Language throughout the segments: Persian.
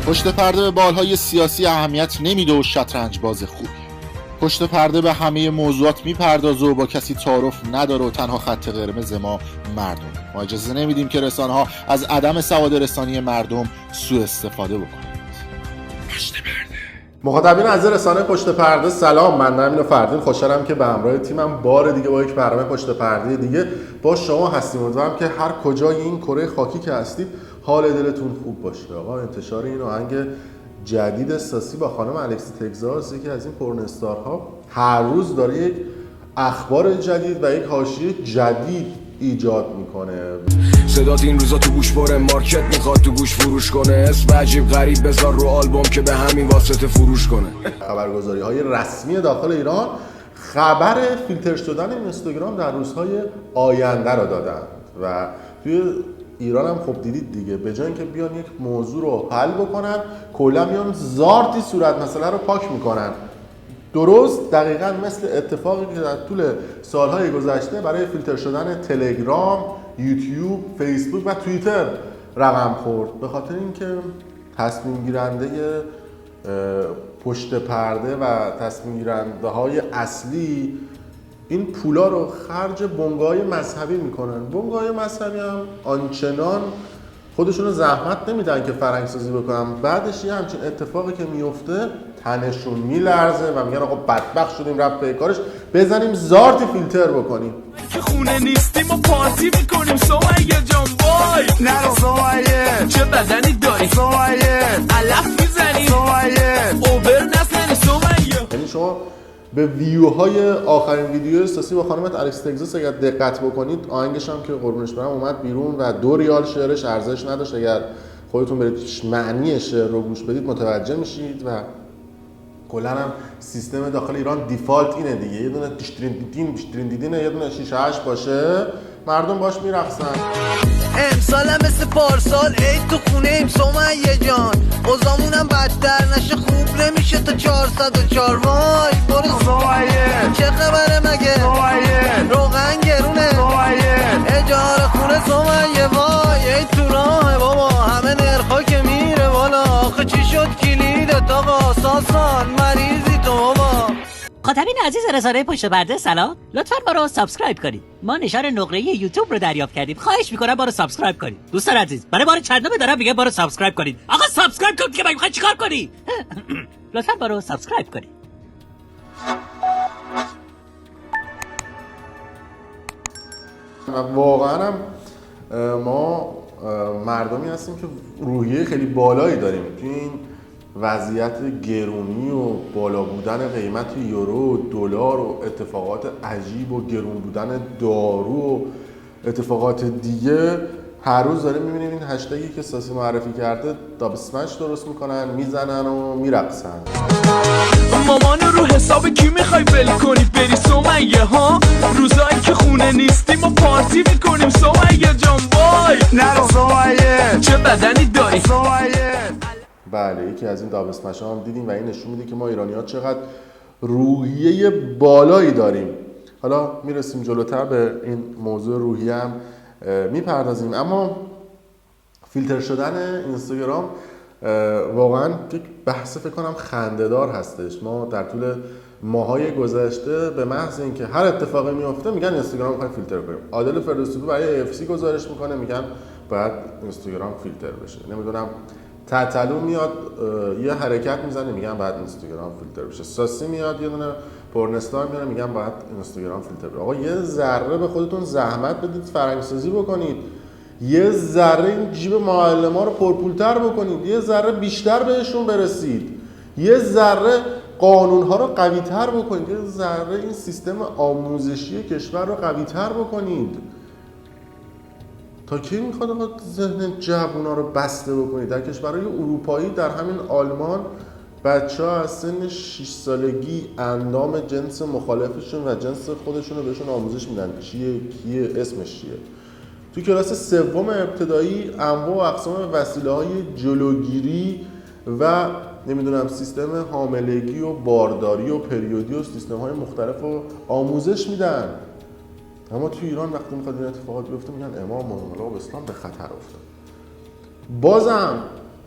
پشت پرده به بالهای سیاسی اهمیت نمیده و شطرنج باز خوبی. پشت پرده به همه موضوعات میپردازه و با کسی تعارف نداره و تنها خط قرمز ما مردم. ما اجازه نمیدیم که رسانه‌ها از عدم سواد رسانی مردم سوء استفاده بکنند. پشت پرده. مخاطبین عزیز رسانه پشت پرده سلام، من امین فردین خوشحالم که به همراه تیمم بار دیگه با یک برنامه پشت پرده دیگه با شما هستیم. امیدوارم که هر کجای این کره خاکی که هستید حال دلتون خوب باشه. آقا انتشار این آهنگ جدید ساسی با خانم الکسی تگزاس، یکی از این پرنستارها، هر روز داره یک اخبار جدید و یک حاشیه جدید ایجاد میکنه. صدات این روزا تو گوش بره، مارکت میخواد تو گوش فروش کنه، اسم عجیب غریب بذار رو آلبوم که به همین واسطه فروش کنه. خبرگزاری های رسمی داخل ایران خبر فیلتر شدن اینستاگرام در روزهای آینده رو دادن و توی ایران هم خب دیدید دیگه، به جای اینکه بیان یک موضوع رو حل بکنن کلا میان زارتی صورت مسئله رو پاک میکنن. درست دقیقاً مثل اتفاقی که در طول سالهای گذشته برای فیلتر شدن تلگرام، یوتیوب، فیسبوک و توییتر رقم خورد. به خاطر اینکه تصمیم گیرنده پشت پرده و تصمیم گیرنده های اصلی این پولا رو خرج بنگاه‌های مذهبی میکنن. بنگاه‌های مذهبی هم آنچنان خودشون رو زحمت نمیدن که فرهنگ‌سازی بکنن، بعدش یه همچین اتفاقی که میفته تنشون میلرزه و میگن آقا بدبخت شدیم رفت به کارش، بزنیم زارتی فیلتر بکنیم. که خونه نیستیم و پارتی میکنیم. سمیه جان وای نرو سمیه، چه بدنی داری سمیه، علف میزنی سمیه، اوبر نزنی سمیه. یعنی شما به ویوهای آخرین ویدیو ساسی با خانم الکسی تگزاس اگر دقت بکنید، آهنگش هم که قربونش برم اومد بیرون و 2 ریال شعرش ارزش نداشت. اگر خودتون برید معنی شعر رو گوش بدید متوجه میشید. و کلا هم سیستم داخل ایران دیفالت اینه دیگه، یه دونه دیشترین دیدین یه دونه 6 8 باشه، مردم باش میرقصن. امسال هم مثل پارسال عید تو خونه ایم سمیه جان، اوضاعمونم بدتر نشه خوب نمیشه تا 404. وای برو سمیه، چه خبره مگه سمیه، روغن گرونه سمیه، اجاره خونه سمیه. وای عید تو راه بابا، همه نرخا که میره بالا، آخه چی شد کلیدت آقا، ساسان مریضی تو بابا. مخاطبین عزیز رسانه پشت پرده سلام، لطفاً ما رو سابسکرایب کنید. ما نشان نقره یوتیوب رو دریافت کردیم، خواهش میکنم ما رو سابسکرایب کنید. دوستان عزیز برای بار چندمه دارم میگم ما رو سابسکرایب کنید. آقا سابسکرایب کن که میخوای چیکار کنی؟ لطفاً ما رو سابسکرایب کنید. واقعا هم ما مردمی هستیم که روحیه خیلی بالایی داریم تو این وضعیت گرونی و بالا بودن قیمت یورو و دلار و اتفاقات عجیب و گرون بودن دارو و اتفاقات دیگه. هر روز داریم میبینیم این هشتگی که ساسی معرفی کرده داب اسمش درست میکنن، میزنن و میرقصن. مامان رو حساب کی میخوای ول کنی بری سمیه ها، روزایی که خونه نیستیم و پارتی میکنیم. سمیه جان وای نرو سمیه، چه بدنی داری سمیه. بله یکی از این داب اسمش هم دیدیم و این نشون میده که ما ایرانی‌ها چقدر روحیه بالایی داریم. حالا میرسیم جلوتر به این موضوع روحیه هم میپردازیم. اما فیلتر شدن اینستاگرام واقعا یک بحث فکر کنم خنده‌دار هستش. ما در طول ماهای گذشته به محض اینکه هر اتفاقی میفته میگن اینستاگرام میخوایم فیلتر کنیم. عادل فردوسی برای AFC گزارش میکنه میگن باید اینستاگرام فیلتر بشه. نمیدونم تتلو میاد یه حرکت میزنه میگن باید اینستاگرام فیلتر بشه. ساسی میاد یه دونه پرنستار میاره میگن باید اینستاگرام فیلتر بشه. آقا یه ذره به خودتون زحمت بدید، فرهنگ‌سازی بکنید، یه ذره این جیب معلم‌ها رو پرپولتر بکنید، یه ذره بیشتر بهشون برسید، یه ذره قانون‌ها رو قوی‌تر بکنید، یه ذره این سیستم آموزشی کشور رو قوی‌تر بکنید. تا کی میخواد ذهن جوونا رو بسته بکنید؟ در کشورهای اروپایی در همین آلمان بچه‌ها از سن 6 سالگی اندام جنس مخالفشون و جنس خودشون رو بهشون آموزش میدن. چیه، کیه، اسمش چیه. تو کلاس سوم ابتدایی انواع و اقسام وسیله‌های جلوگیری و نمیدونم سیستم حاملگی و بارداری و پریودی و سیستم‌های مختلف رو آموزش میدن. اما تو ایران وقتی میخواد این اتفاقات بیفته میگن امام و انقلاب اسلام به خطر افتاد. بازم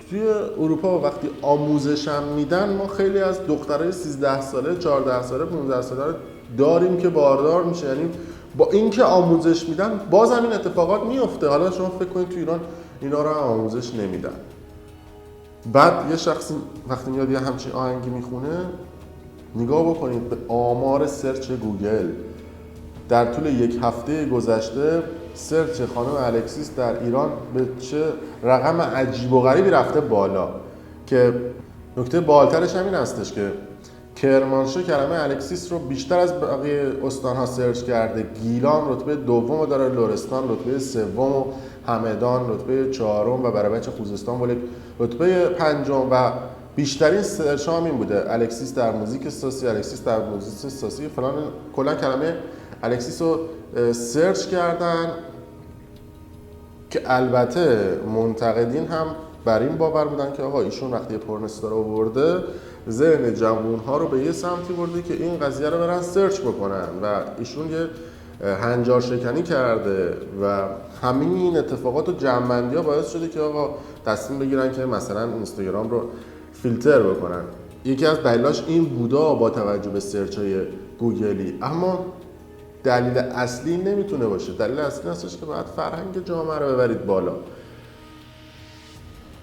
توی اروپا وقتی آموزش هم میدن، ما خیلی از دخترای 13 ساله، 14 ساله، 15 ساله رو داریم که باردار میشه. یعنی با اینکه آموزش میدن باز هم این اتفاقات میفته. حالا شما فکر کنید تو ایران اینا رو آموزش نمیدن. بعد یه شخصی وقتی میاد یه همچین آهنگی میخونه، نگاه بکنید به آمار سرچ گوگل در طول یک هفته گذشته. سرچ خانم الکسیس در ایران به چه رقم عجیب و غریبی رفته بالا، که نکته بالترش همین هستش که کرمانشاه کلمه الکسیس رو بیشتر از بقیه استان‌ها سرچ کرده. گیلان رتبه دوم داره، لرستان رتبه سوم، همدان رتبه چهارم و برابچه خوزستان ولی رتبه پنجم. و بیشترین سرچ هم این بوده: الکسیس در موزیک ساسی، الکسیس در موزیک ساسی فلان. کلا کلمه الکسیس رو سرچ کردن که البته منتقدین هم بر این باور بودن که آقا ایشون وقتی پورنستار آورده ذهن جوان‌ها رو به یه سمتی برده که این قضیه رو برن سرچ بکنن و ایشون یه هنجار شکنی کرده و همین این اتفاقات و جمع‌بندی‌ها باعث شده که آقا تصمیم بگیرن که مثلا اینستاگرام رو فیلتر بکنن. یکی از دلایلش این بودا با توجه به سرچ‌های گوگلی. اما دلیل اصلی نمیتونه باشه. دلیل اصلی هستش که باید فرهنگ جامعه رو ببرید بالا،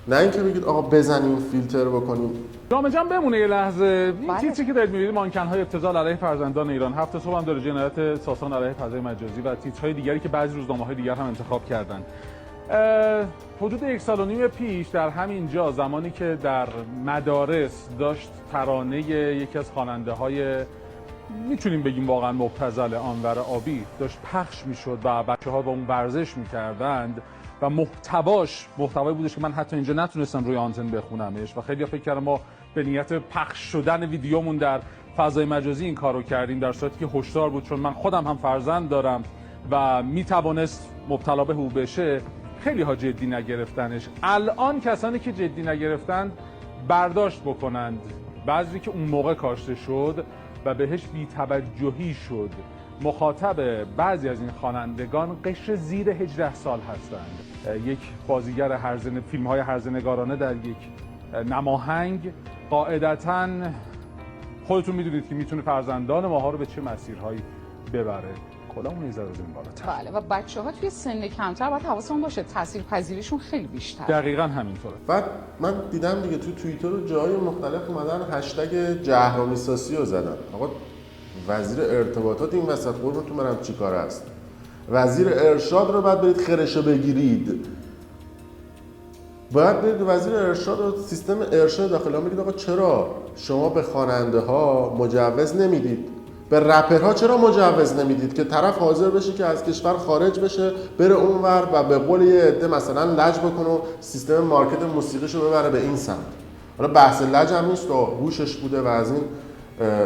نه اینکه بگید آقا بزنیم فیلتر بکنیم. جامعه جمع بمونه یه لحظه. این تیتری که دارید می‌بینید مانکن‌های ابتذال علیه فرزندان ایران، هفته صبح هم داره جنایت ساسان علیه فضای مجازی و تیترهای دیگری که بعضی روزنامه‌های دیگر هم انتخاب کردن. حدود 1.5 سال پیش در همین جا، زمانی که در مدارس داشت ترانه یکی از خواننده‌های میتونیم بگیم واقعا مبتذل آنور آبی داشت پخش میشد و بچه‌ها با اون ورزش میکردند و محتوایی بودش که من حتی اینجا نتونستم روی آنتن بخونمش و خیلی فکر کردم ما به نیت پخش شدن ویدیومون در فضای مجازی این کارو کردیم، در صورتی که هشدار بود، چون من خودم هم فرزند دارم و میتوانست مبتلا به او بشه. خیلی ها جدی نگرفتنش. الان کسانی که جدی نگرفتند برداشت بکنند بعضی که اون موقع کاشته شد و بهش بی‌توجهی شد. مخاطب بعضی از این خوانندگان قشر زیر 18 سال هستند. یک بازیگر هرزه، فیلم‌های هرزه‌نگارانه در یک نماهنگ قاعدتاً خودتون میدونید که میتونه فرزندان ماها رو به چه مسیرهایی ببره. کلامون یه ذره زمین بالاتر. بله، و بچه‌ها توی سن کمتر باید حواسمون باشه، تاثیرپذیریشون خیلی بیشتر. دقیقاً همینطوره. بعد من دیدم دیگه تو توییتر و جای مختلف اومدن هشتگ جهرمی ساسی رو زدن. آقا وزیر ارتباطات این وسط قربونتون برم چی کار است؟ وزیر ارشاد رو بعد برید خرشو بگیرید. باید برید وزیر ارشاد و سیستم ارشاد داخل بگید آقا چرا شما به خواننده ها مجوز نمیدید؟ به رپرها چرا مجوز نمیدید که طرف حاضر بشه که از کشور خارج بشه بره اونور و به قول یه عده مثلا لج بکنه و سیستم مارکت موسیقیشو ببره به این سمت؟ حالا بحث لج هم نیست و هوشش بوده و از این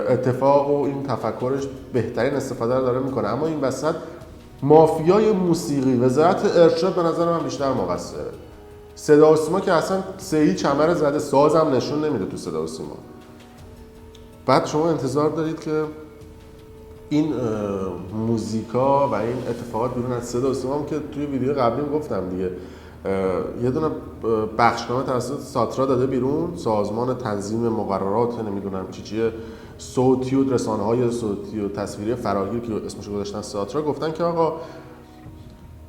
اتفاق و این تفکرش بهترین استفاده رو داره میکنه. اما این وسط مافیای موسیقی، وزارت ارشاد به نظر من بیشتر مقصره. صدا و سیما که اصلا سهی چمر زده، سازم نشون نمیده تو صدا و سیما. بعد شما انتظار دارید که این موزیکا و این اتفاقات بیرون از صدا و سیما هم که توی ویدیو قبلی گفتم دیگه، یه دونه بخشنامه توسط ساترا داده بیرون، سازمان تنظیم مقررات نمیدونم چیه صوتی و رسانه‌های صوتی و تصویری فراگیر که اسمش گذاشتن ساترا، گفتن که آقا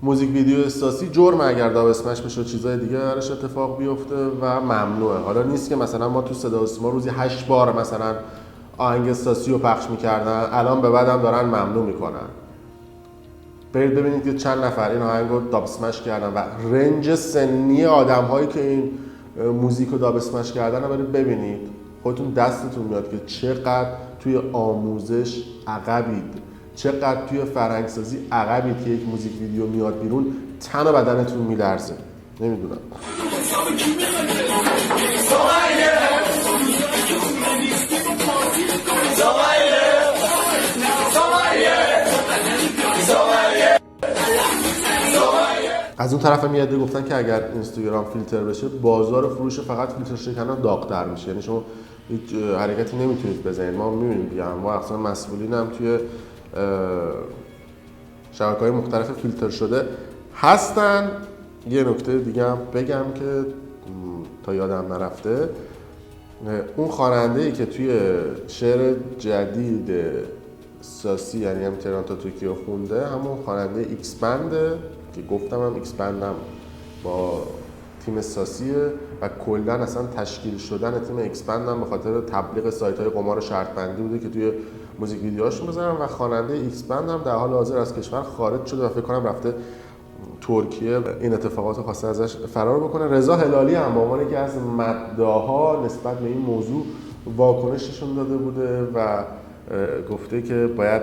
موزیک ویدیو احساسی جرم اگر داب اسمش بشه و چیزای دیگه درش اتفاق بیفته و ممنوعه. حالا نیست که مثلا ما تو صدا و سیما روزی 8 بار مثلا آهنگ احساسی رو پخش می‌کردن، الان به بعدم دارن ممنوع می‌کنن. برید ببینید که چند نفر این آهنگ رو داب اسمش کردن و رنج سنی آدم‌هایی که این موزیک رو داب اسمش کردن رو برید ببینید. خودتون دستتون میاد که چقدر توی آموزش عقبید، چقدر توی فرهنگسازی عقبید که یک موزیک ویدیو میاد بیرون تن و بدنتون میلرزه. نمیدونم. از اون طرف میاد گفتن که اگر اینستاگرام فیلتر بشه بازار فروش فقط فیلتر شکنان داغ‌تر میشه. یعنی شما هیچ حرکتی نمیتونید بزنید. ما میبینیم دیگه ما اصلا مسئولین هم توی شبکه‌های مختلف فیلتر شده هستن. یه نکته دیگه هم بگم که تا یادم نرفته، اون خواننده‌ای که توی شعر جدید ساسی یعنی هم تهران تا توکیو خونده همون خواننده ایکس بنده که گفتم هم ایکس بندم با تیم ساسیه و کلا اصلا تشکیل شدن تیم ایکس بندم به خاطر تبلیغ سایت‌های قمار شرط بندی بوده که توی موزیک ویدیوهاشون بزنن و خواننده ایکس بندم در حال حاضر از کشور خارج شده و فکر کنم رفته ترکیه این اتفاقات خواسته ازش فرار بکنه. رضا هلالی هم به عنوان یکی از مداحا نسبت به این موضوع واکنششون داده بوده و گفته که باید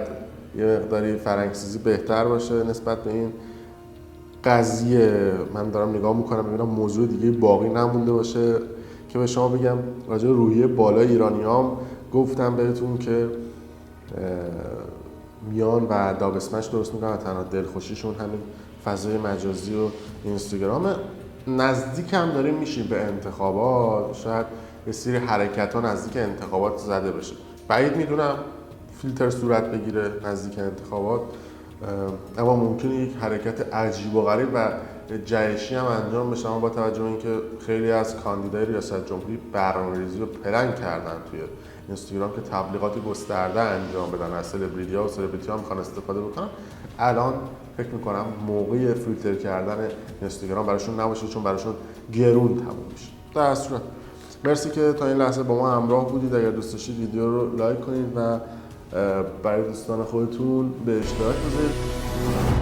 یه مقداری فرهنگ‌سازی بهتر باشه نسبت به این قضیه. من دارم نگاه میکنم ببینم موضوع دیگه باقی نمونده باشه که به شما بگم. راجع به روحیه بالای ایرانیام گفتم بهتون که میان و داب اسمش درست میکنن، تنها دلخوشیشون همین فضای مجازی و اینستاگرام. نزدیک هم داریم میشیم به انتخابات، شاید یه سری حرکت ها نزدیک انتخابات زده بشه. بعید میدونم فیلتر صورت بگیره نزدیک انتخابات، اما ممکنه یک حرکت عجیب و غریب و جهشی هم انجام بشه، اما با توجه به اینکه خیلی از کاندیدای ریاست جمهوری برنامه‌ریزی رو پلن کردن توی اینستاگرام که تبلیغات گسترده انجام بدن از سلبریتی‌ها و سلبریتی‌ها میخوان استفاده بکنن، الان فکر میکنم موقع فیلتر کردن اینستاگرام براشون نباشه چون براشون گرون تموم میشه. در صورت مرسی که تا این لحظه با ما همراه بودید. اگر دوست داشتید ویدیو رو لایک کنید و برای دوستان خودتون به اشتراک بذارید.